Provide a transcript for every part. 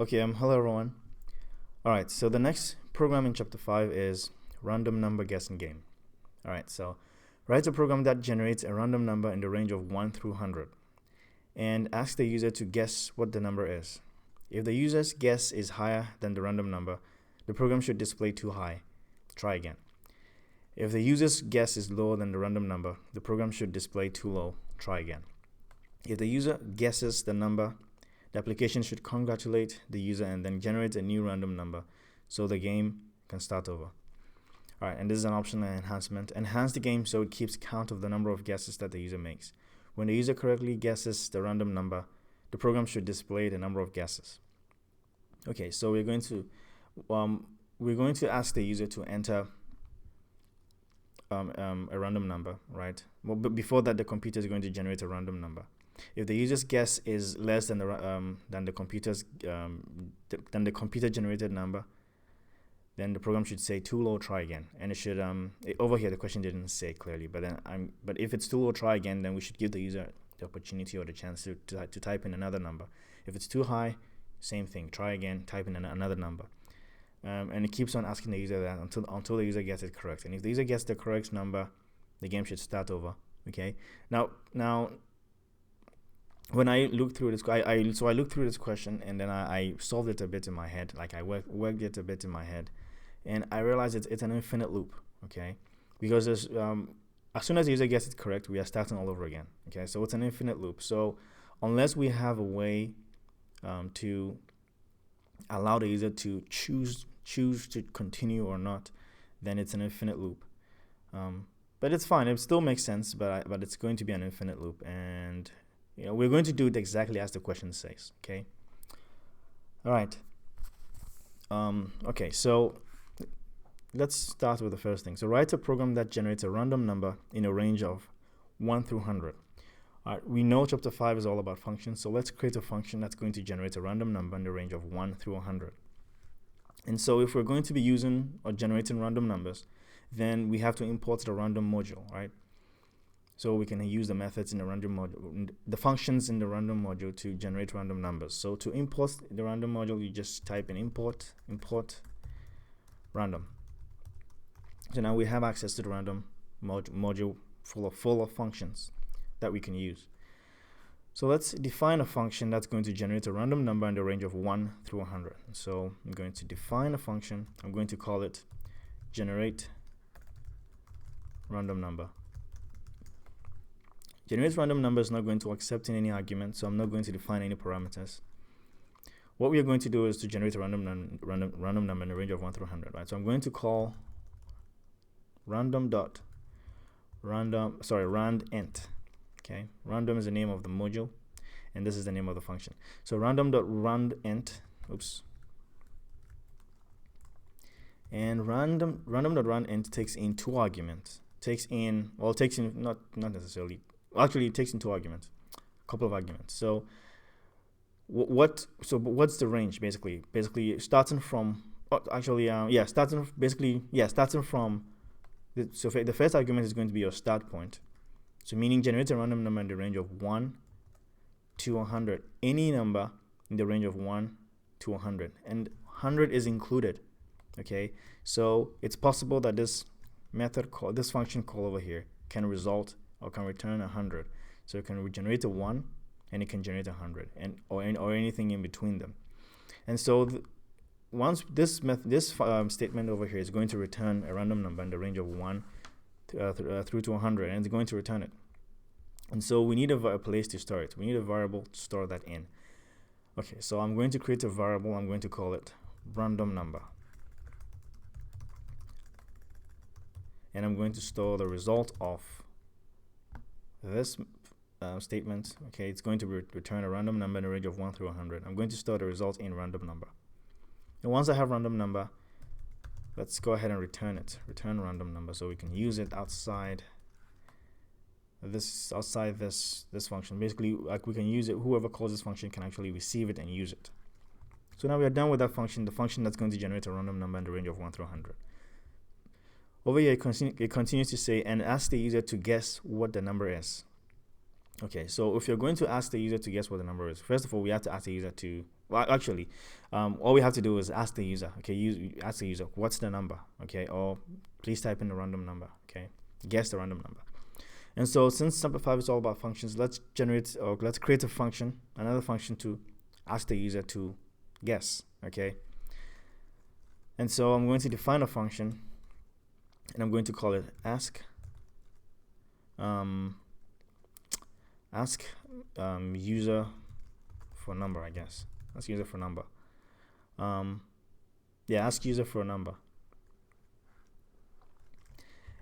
Hello everyone. Alright, so the next program in chapter 5 is random number guessing game. Alright, so write a program that generates a random number in the range of 1 through 100 and ask the user to guess what the number is. If the user's guess is higher than the random number, the program should display too high. Try again. If the user's guess is lower than the random number, the program should display too low. Try again. If the user guesses the number, the application should congratulate the user and then generate a new random number so the game can start over. Alright, and this is an optional enhancement. Enhance the game so it keeps count of the number of guesses that the user makes. When the user correctly guesses the random number, the program should display the number of guesses. Okay, so we're going to ask the user to enter a random number, right? Well, but before that, the computer is going to generate a random number. If the user's guess is less than the computer generated number, then the program should say too low, try again. And it should over here the question didn't say clearly, but if it's too low, try again, then we should give the user the opportunity or the chance to type in another number. If it's too high, same thing, try again, type in another number. And it keeps on asking the user that until the user gets it correct. And if the user gets the correct number, the game should start over. Okay. Now, when I looked through this, I looked through this question and then I solved it a bit in my head. Like I worked it a bit in my head, and I realized it's an infinite loop. Okay, because there's as soon as the user gets it correct, we are starting all over again. Okay, so it's an infinite loop. So unless we have a way to allow the user to choose to continue or not, then it's an infinite loop. But it's fine. It still makes sense. But it's going to be an infinite loop, and we're going to do it exactly as the question says. Okay. All right. Okay. So let's start with the first thing. So write a program that generates a random number in a range of 1 through 100. All right. We know chapter 5 is all about functions. So let's create a function that's going to generate a random number in the range of 1 through 100. And so if we're going to be using or generating random numbers, then we have to import the random module, right? So we can use the methods in the random module, the functions in the random module to generate random numbers. So to import the random module, you just type in import random. So now we have access to the random module full of functions that we can use. So let's define a function that's going to generate a random number in the range of 1 through 100. So I'm going to define a function. I'm going to call it generate random number. Generate random number is not going to accept any argument, so I'm not going to define any parameters. What we are going to do is to generate a random number in the range of 1 through 100, right? So I'm going to call randint. Okay, random is the name of the module, and this is the name of the function. So random.randint, and random.randint takes in two arguments. Not necessarily. Actually, it takes in two arguments, a couple of arguments. So what's the range basically? Basically starting from starting from the first argument is going to be your start point. So meaning generate a random number in the range of 1 to 100. Any number in the range of 1 to 100. And 100 is included. Okay? So it's possible that this function call over here can result or can return 100. So it can generate a 1 and it can generate 100 or anything in between them. And so once this statement over here is going to return a random number in the range of 1 through to 100, and it's going to return it. And so we need a place to store it. We need a variable to store that in. Okay, so I'm going to create a variable. I'm going to call it random number. And I'm going to store the result of this statement. Okay, it's going to return a random number in the range of 1 through 100. I'm going to store the result in random number. And once I have random number, let's go ahead and return it. Return random number so we can use it outside this function. Basically, like we can use it. Whoever calls this function can actually receive it and use it. So now we are done with that function. The function that's going to generate a random number in the range of 1 through 100. Over here, it continues to say, and ask the user to guess what the number is. Okay, so if you're going to ask the user to guess what the number is, first of all, we have to ask the user to, well, actually, all we have to do is ask the user. Okay, ask the user, what's the number? Okay, or please type in the random number. Okay, guess the random number. And so since Sample 5 is all about functions, let's create a function, another function to ask the user to guess. Okay, and so I'm going to define a function, and I'm going to call it ask user for number, I guess. Ask user for number. Ask user for a number.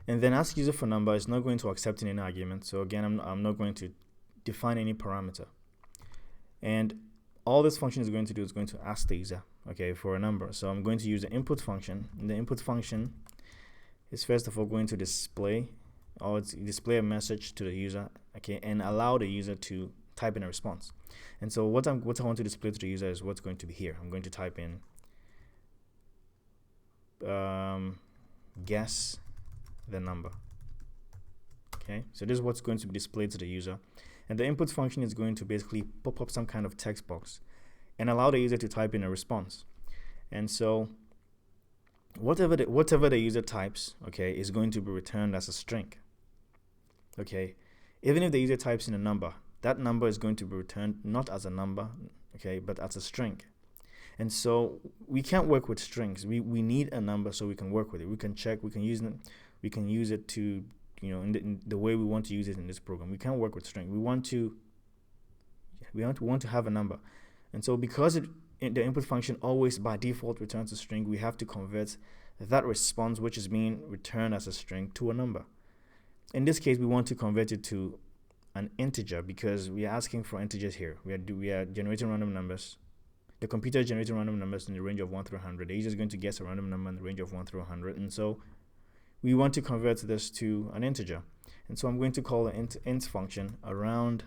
And then ask user for number is not going to accept any argument. So again, I'm not going to define any parameter. And all this function is going to do is going to ask the user, okay, for a number. So I'm going to use the input function. And the input function is first of all going to display a message to the user, okay, and allow the user to type in a response. And so what I want to display to the user is what's going to be here. I'm going to type in guess the number. Okay, so this is what's going to be displayed to the user, and the input function is going to basically pop up some kind of text box and allow the user to type in a response. And so whatever the user types, okay, is going to be returned as a string. Okay, even if the user types in a number, that number is going to be returned not as a number, okay, but as a string. And so we can't work with strings. We need a number so we can work with it. We can check. We can use it to, in the way we want to use it in this program. We can't work with string. We want to have a number. And so because the input function always by default returns a string, we have to convert that response, which is being returned as a string, to a number. In this case, we want to convert it to an integer because we are asking for integers here. We are generating random numbers. The computer is generating random numbers in the range of 1 through 100. The user is going to guess a random number in the range of 1 through 100. And so we want to convert this to an integer. And so I'm going to call the int function around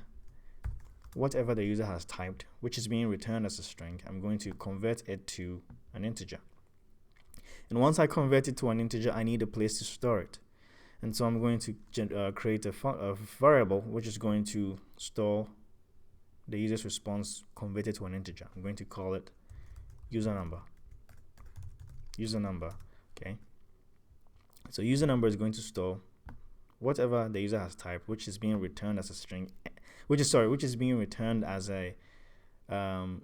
whatever the user has typed, which is being returned as a string. I'm going to convert it to an integer. And once I convert it to an integer, I need a place to store it. And so I'm going to create a variable which is going to store the user's response converted to an integer. I'm going to call it user number. Okay. So user number is going to store whatever the user has typed, which is being returned as a string, which is being returned as an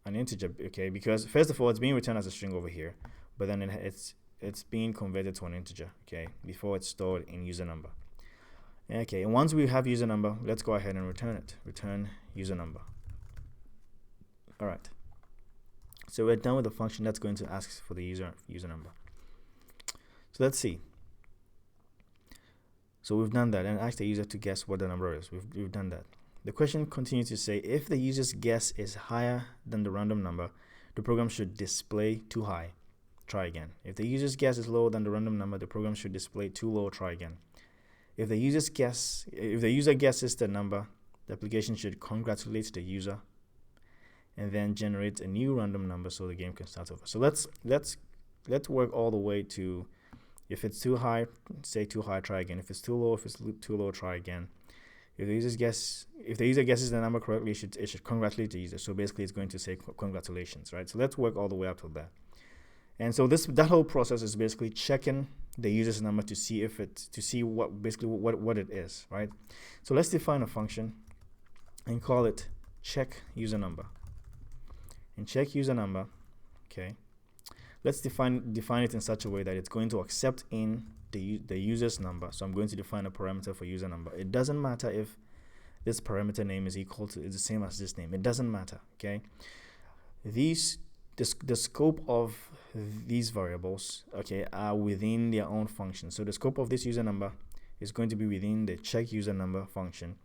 integer. Okay, because first of all, it's being returned as a string over here, but then it's being converted to an integer. Okay, before it's stored in user number. Okay, and once we have user number, let's go ahead and return it. Return user number. All right. So we're done with the function that's going to ask for the user number. So let's see. So we've done that and asked the user to guess what the number is. We've done that. The question continues to say, if the user's guess is higher than the random number, the program should display too high. Try again. If the user's guess is lower than the random number, the program should display too low. Try again. If the user guesses the number, the application should congratulate the user and then generate a new random number so the game can start over. So let's work all the way to, if it's too high, say too high, try again. If it's too low, try again. If the user guesses the number correctly, it should congratulate the user. So basically, it's going to say congratulations, right? So let's work all the way up to that. And so that whole process is basically checking the user's number to see what it is, right? So let's define a function and call it check user number. And check user number, okay. Let's define it in such a way that it's going to accept in the user's number. So I'm going to define a parameter for user number. It doesn't matter if this parameter name is the same as this name. It doesn't matter, okay. The scope of these variables, okay, are within their own function. So the scope of this user number is going to be within the check user number function,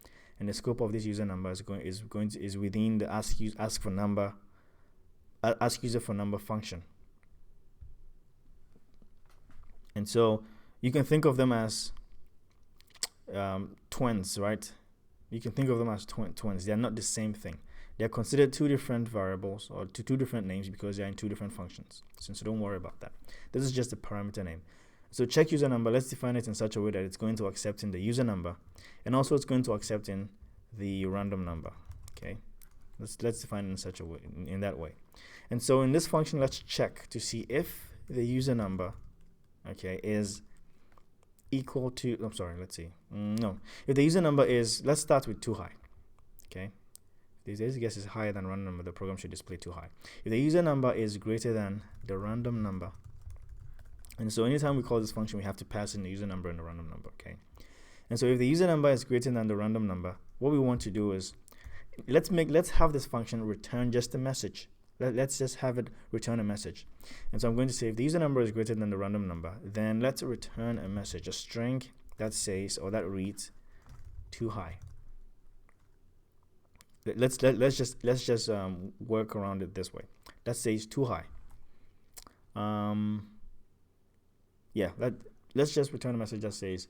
and the scope of this user number is within the ask user for number function. And so you can think of them as twins, right? You can think of them as twins. They are not the same thing. They're considered two different variables or two different names because they're in two different functions. So don't worry about that. This is just a parameter name. So check user number, let's define it in such a way that it's going to accept in the user number, and also it's going to accept in the random number. Okay. Let's define it in such a way, in that way. And so in this function, let's check to see if the user number, okay, is equal to, I'm sorry, let's see. No, if the user number is, let's start with too high. Okay, if the user guess is higher than random number, the program should display too high. If the user number is greater than the random number, and so anytime we call this function, we have to pass in the user number and the random number. Okay, and so if the user number is greater than the random number, what we want to do is let's have this function return just a message. Let's just have it return a message. And so I'm going to say if the user number is greater than the random number, then let's return a message, a string that says, or that reads, too high. Let's just work around it this way. That says too high. Yeah, let's just return a message that says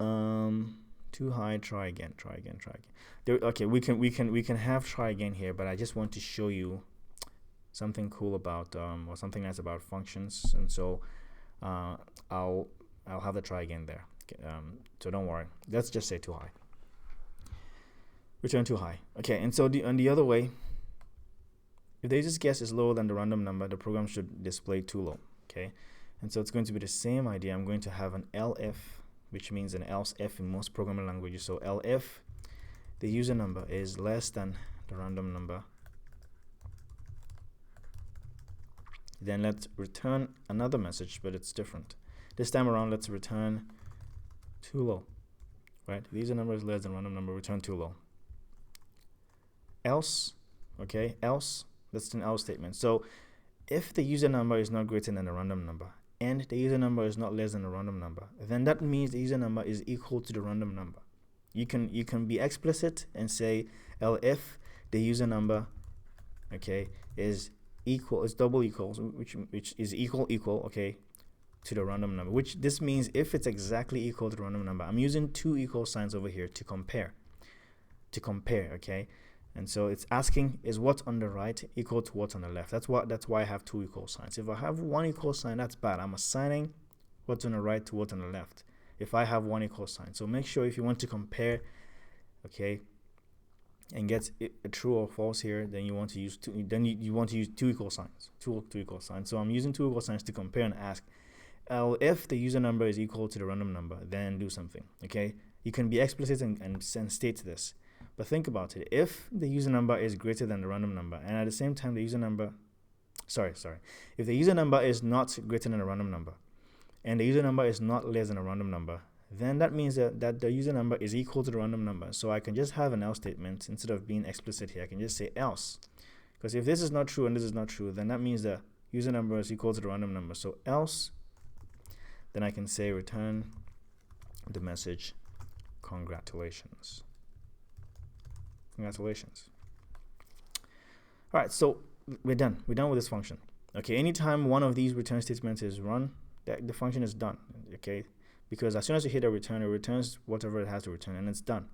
too high, try again. Okay, we can have try again here, but I just want to show you something cool about or something nice about functions, and so I'll have the try again there. Okay, so don't worry, let's just say too high. Return too high. Okay, and so on the other way, if the user's guess is lower than the random number, the program should display too low. Okay, and so it's going to be the same idea. I'm going to have an elif, which means an else if in most programming languages. So elif, the user number is less than the random number, then let's return another message, but it's different. This time around, let's return too low, right? The user number is less than random number, return too low. Else, okay, else, that's an else statement. So if the user number is not greater than the random number, and the user number is not less than the random number, then that means the user number is equal to the random number. You can be explicit and say elif the user number, okay, is double equals, which is equal, okay, to the random number. Which this means if it's exactly equal to the random number, I'm using two equal signs over here to compare, okay. And so it's asking, is what's on the right equal to what's on the left? That's why I have two equal signs. If I have one equal sign, that's bad. I'm assigning what's on the right to what's on the left if I have one equal sign. So make sure if you want to compare, okay, and get a true or false here, then you want to use two. Then you want to use two equal signs. Two equal signs. So I'm using two equal signs to compare and ask, if the user number is equal to the random number, then do something. Okay, you can be explicit and state this. But think about it. If the user number is greater than the random number, and at the same time the user number, if the user number is not greater than a random number, and the user number is not less than a random number, then that means that the user number is equal to the random number. So I can just have an else statement instead of being explicit here. I can just say else, because if this is not true and this is not true, then that means the user number is equal to the random number. So else, then I can say return the message, congratulations. Congratulations. All right, so we're done with this function. Okay, anytime one of these return statements is run, the function is done. Okay, because as soon as you hit a return, it returns whatever it has to return, and it's done.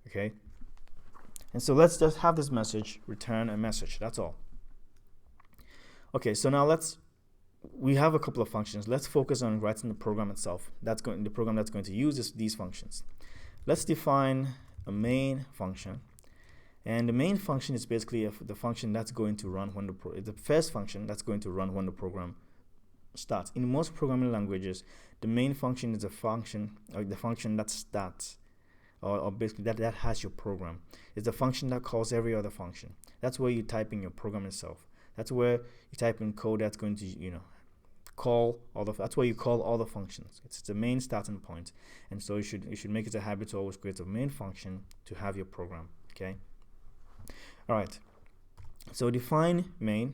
Okay, and so let's just have this message return a message. That's all. Okay, so now we have a couple of functions. Let's focus on writing the program itself. The program that's going to use these functions. Let's define a main function. And the main function is basically the function that's going to run when the first function that's going to run when the program starts. In most programming languages, the main function is a function, or the function that starts, or basically that has your program. It's the function that calls every other function. That's where you type in your program itself. That's where you type in code that's going to, call all that's where you call all the functions. It's the main starting point, and so you should make it a habit to always create a main function to have your program. Okay. All right. So define main.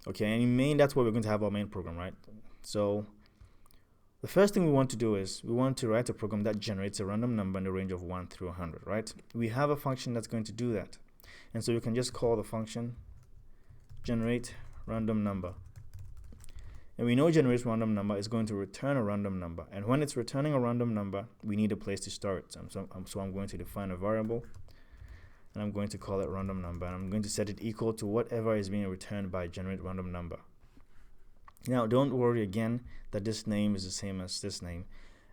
Okay, and in main, that's where we're going to have our main program, right? So the first thing we want to do is we want to write a program that generates a random number in the range of 1 through 100, right? We have a function that's going to do that, and so you can just call the function generate random number. And we know generates random number is going to return a random number. And when it's returning a random number, we need a place to store it. So I'm going to define a variable, and I'm going to call it random number. And I'm going to set it equal to whatever is being returned by generate random number. Now, don't worry again that this name is the same as this name.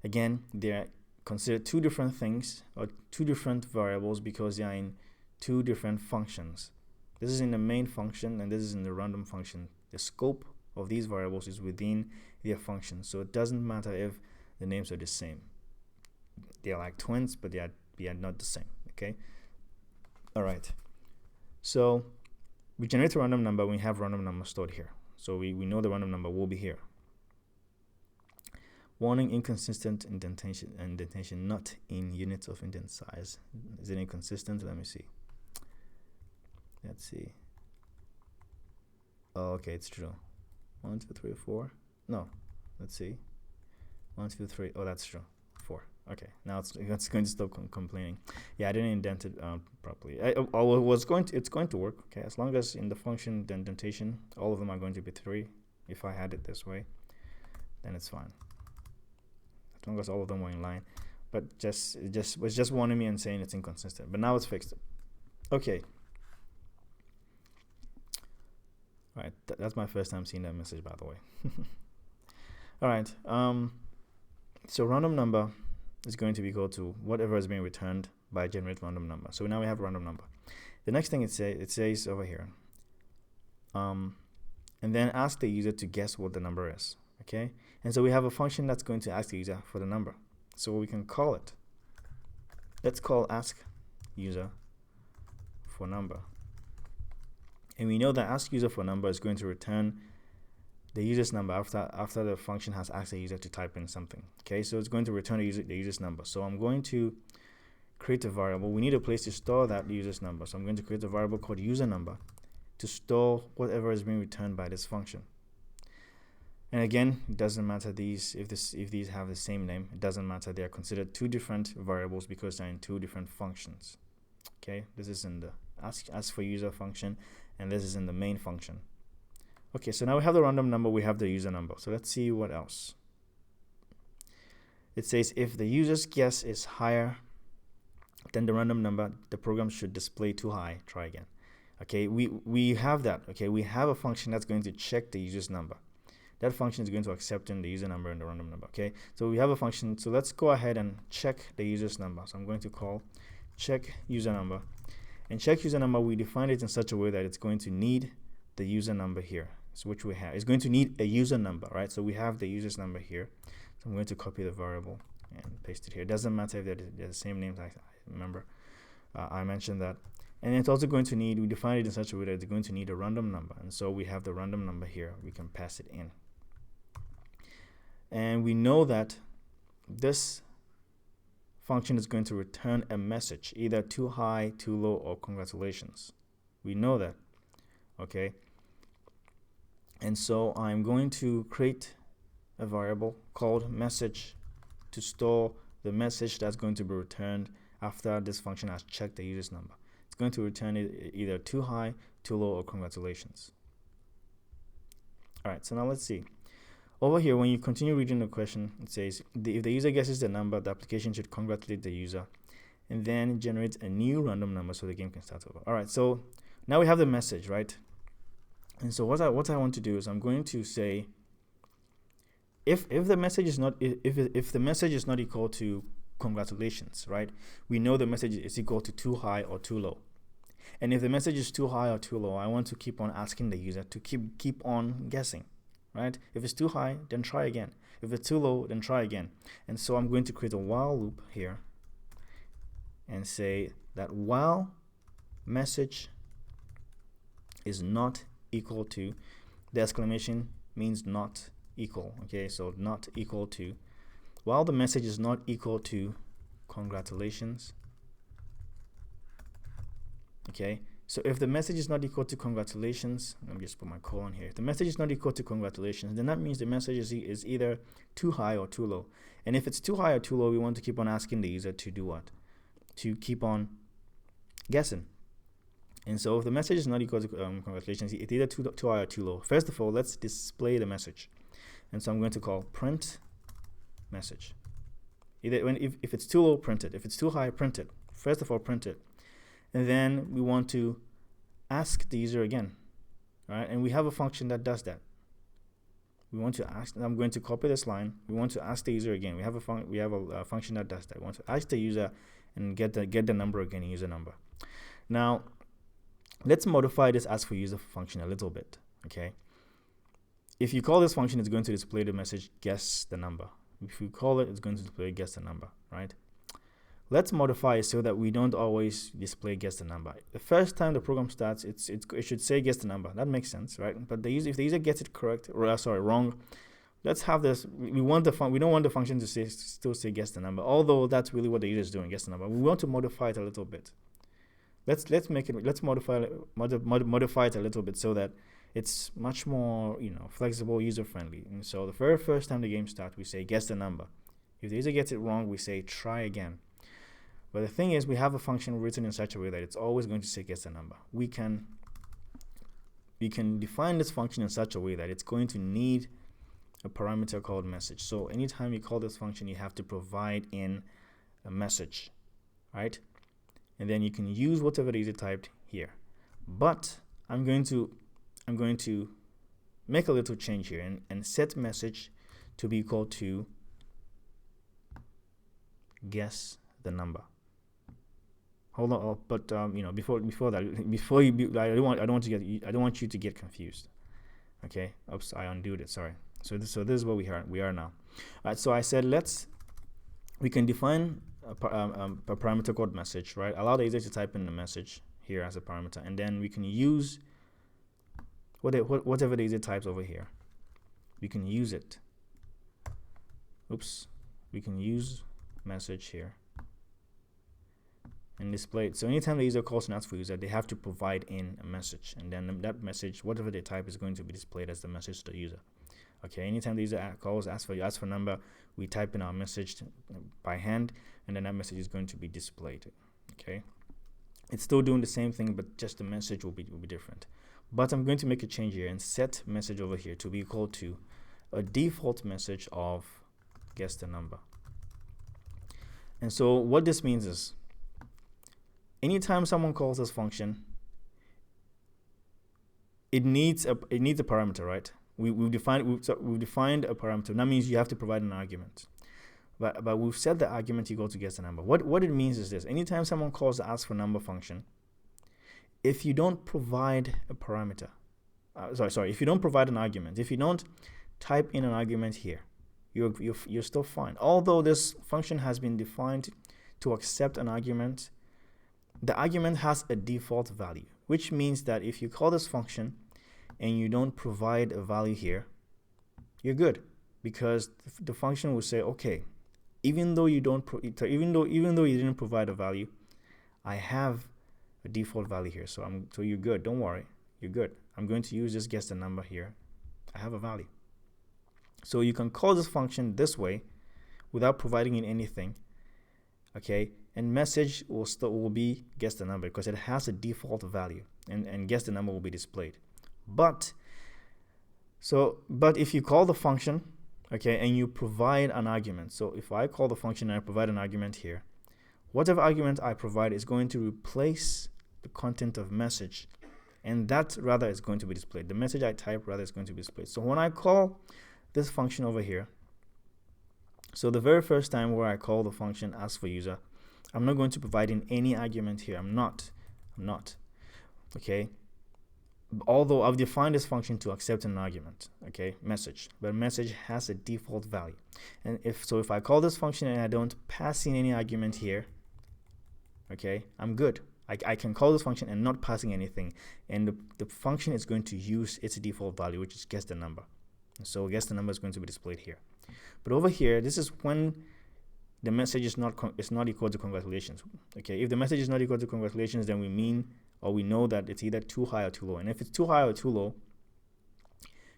Again, they are considered two different things, or two different variables, because they are in two different functions. This is in the main function and this is in the random function. The scope of these variables is within their function, so it doesn't matter if the names are the same. They are like twins, but they are not the same. Okay. All right. So we generate a random number. We have random number stored here, so we know the random number will be here. Warning: inconsistent indentation not in units of indent size. Is it inconsistent? Let me see. Let's see. Oh, okay, it's true. 1, 2, 3, 4. No, let's see. 1, 2, 3. Oh, that's true. 4. Okay, now it's going to stop complaining. Yeah, I didn't indent it properly. It's going to work. Okay, as long as in the function the indentation, all of them are going to be 3. If I had it this way, then it's fine. As long as all of them were in line. But it was just warning me and saying it's inconsistent. But now it's fixed. Okay. All right, that's my first time seeing that message, by the way. All right. So random number is going to be equal to whatever is being returned by generate random number. So now we have a random number. The next thing it says over here, and then ask the user to guess what the number is. Okay, and so we have a function that's going to ask the user for the number. So we can call it. Let's call ask user for number. And we know that ask user for number is going to return the user's number after the function has asked the user to type in something. Okay, so it's going to return the user's number. So I'm going to create a variable. We need a place to store that user's number. So I'm going to create a variable called user number to store whatever is being returned by this function. And again, it doesn't matter if these have the same name. It doesn't matter. They are considered two different variables because they're in two different functions. Okay, this is in the ask for user function, and this is in the main function. Okay, so now we have the random number, we have the user number. So let's see what else. It says if the user's guess is higher than the random number, the program should display too high. Try again. Okay, we have that. Okay, we have a function that's going to check the user's number. That function is going to accept in the user number and the random number. Okay, so we have a function. So let's go ahead and check the user's number. So I'm going to call check user number. And check user number, we define it in such a way that it's going to need the user number here. So which we have. It's going to need a user number, right? So we have the user's number here. So I'm going to copy the variable and paste it here. It doesn't matter if they're the same names. I remember I mentioned that. And it's also going to need, we define it in such a way that it's going to need a random number. And so we have the random number here. We can pass it in. And we know that this function is going to return a message, either too high, too low, or congratulations. We know that. Okay. And so I'm going to create a variable called message to store the message that's going to be returned after this function has checked the user's number. It's going to return either too high, too low, or congratulations. All right, so now let's see. Over here, when you continue reading the question, it says, if the user guesses the number, the application should congratulate the user and then generate a new random number so the game can start over. All right, so now we have the message, right? And so what I want to do is I'm going to say if the message is not if the message is not equal to congratulations, right? We know the message is equal to too high or too low. And if the message is too high or too low, I want to keep on asking the user to keep on guessing, right? If it's too high, then try again. If it's too low, then try again. And so I'm going to create a while loop here and say that while message is not equal to, the exclamation means not equal. Okay, so not equal to, while the message is not equal to congratulations. Okay, so if the message is not equal to congratulations, let me just put my colon here. If the message is not equal to congratulations, then that means the message is either too high or too low. And if it's too high or too low, we want to keep on asking the user to do what? To keep on guessing. And so if the message is not equal to congratulations, it's either too high or too low. First of all, let's display the message. And so I'm going to call print message. Either if it's too low, print it. If it's too high, print it. First of all, print it. And then we want to ask the user again. All right, and we have a function that does that. We want to ask, and I'm going to copy this line. We want to ask the user again. We have a function that does that. We want to ask the user and get the number again, user number. Now, let's modify this ask for user function a little bit, okay? If you call this function, it's going to display the message guess the number. If you call it, it's going to display guess the number, right? Let's modify it so that we don't always display guess the number. The first time the program starts, it should say guess the number. That makes sense, right? But if the user gets it correct, or wrong, let's have this. We don't want the function to still say guess the number, although that's really what the user is doing, guess the number. We want to modify it a little bit. Let's modify it a little bit so that it's much more flexible, user friendly. And so the very first time the game starts, we say guess the number. If the user gets it wrong, we say try again. But the thing is, we have a function written in such a way that it's always going to say guess the number. We can define this function in such a way that it's going to need a parameter called message. So anytime you call this function, you have to provide in a message, right? And then you can use whatever the user typed here. But I'm going to make a little change here and set message to be equal to guess the number. Hold on, but before you, I don't want you to get confused. Okay, oops, I undid it. Sorry. So this is what we are now. All right. So I said we can define a parameter called message, right? Allow the user to type in the message here as a parameter, and then we can use whatever the user types over here. We can use it. Oops, we can use message here and display it. So anytime the user calls and asks for user, they have to provide in a message, and then that message, whatever they type, is going to be displayed as the message to the user. Okay, anytime the user calls, asks for number, we type in our message by hand, and then that message is going to be displayed. Okay, it's still doing the same thing, but just the message will be different. But I'm going to make a change here and set message over here to be equal to a default message of guess the number. And so what this means is, anytime someone calls this function, it needs a parameter, right? We've defined a parameter. That means you have to provide an argument. But we've set the argument equal to guess the number. What it means is this: anytime someone calls the ask for number function, if you don't provide a parameter, if you don't provide an argument, if you don't type in an argument here, you're still fine. Although this function has been defined to accept an argument, the argument has a default value, which means that if you call this function and you don't provide a value here, you're good, because the function will say, okay, even though you didn't provide a value, I have a default value here, so you're good. Don't worry, you're good. I'm going to use this guess the number here. I have a value. So you can call this function this way without providing in anything, okay? And message will be guess the number because it has a default value, and guess the number will be displayed. But if you call the function, okay, and you provide an argument, so if I call the function and I provide an argument here, whatever argument I provide is going to replace the content of message, and that rather is going to be displayed. The message I type rather is going to be displayed. So when I call this function over here, so the very first time where I call the function ask for user, I'm not going to provide in any argument here. I'm not. Okay. Although I've defined this function to accept an argument, okay, message, but message has a default value. And if I call this function and I don't pass in any argument here, okay, I'm good. I can call this function and not passing anything, and the function is going to use its default value, which is guess the number. And so guess the number is going to be displayed here. But over here, this is when the message is not equal to congratulations. Okay, if the message is not equal to congratulations, then we know that it's either too high or too low. And if it's too high or too low,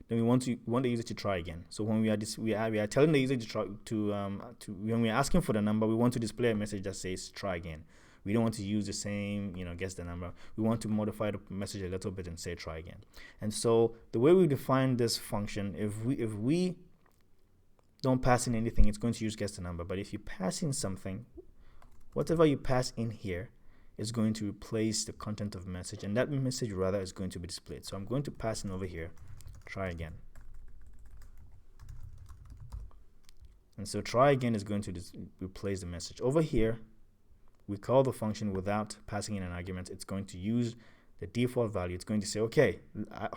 then we want the user to try again. So when we are telling the user to try when we are asking for the number, we want to display a message that says try again. We don't want to use the same, guess the number. We want to modify the message a little bit and say try again. And so the way we define this function, if we don't pass in anything, it's going to use guess the number. But if you pass in something, whatever you pass in here is going to replace the content of message, and that message rather is going to be displayed. So I'm going to pass in over here, try again. And so try again is going to replace the message. Over here, we call the function without passing in an argument, it's going to use the default value. It's going to say, okay,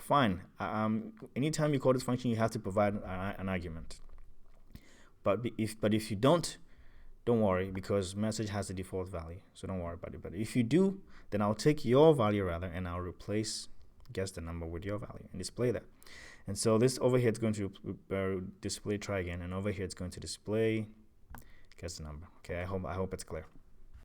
fine. Anytime you call this function, you have to provide an argument. But if you don't worry, because message has the default value, so don't worry about it. But if you do, then I'll take your value rather, and I'll replace guess the number with your value and display that. And so this over here is going to display try again, and over here it's going to display guess the number. Okay, I hope it's clear.